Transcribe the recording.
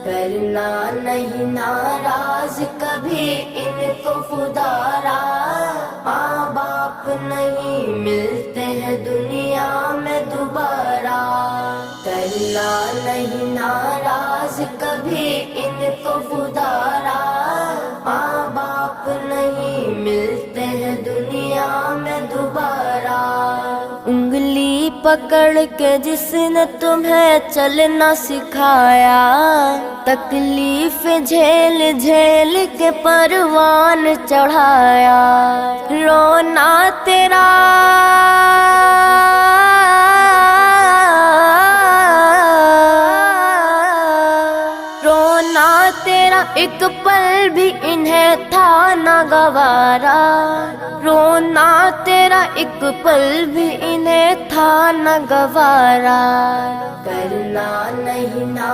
کرنا نہیں ناراض کبھی ان کو خدارا، ماں باپ نہیں ملتے ہیں دنیا میں دوبارہ، کرنا نہیں ناراض کبھی ان کو خدارا، ماں باپ نہیں ملتے ہیں دنیا میں دوبارہ۔ انگلی پکڑ کے جس نے تمہیں چلنا سکھایا، تکلیف جھیل جھیل کے پروان چڑھایا، رونا تیرا رونا تیرا ایک پل بھی انہیں تھا نہ گوارا، رونا تیرا ایک پل بھی انہیں تھا نہ گوارا، کرنا نہیں نہ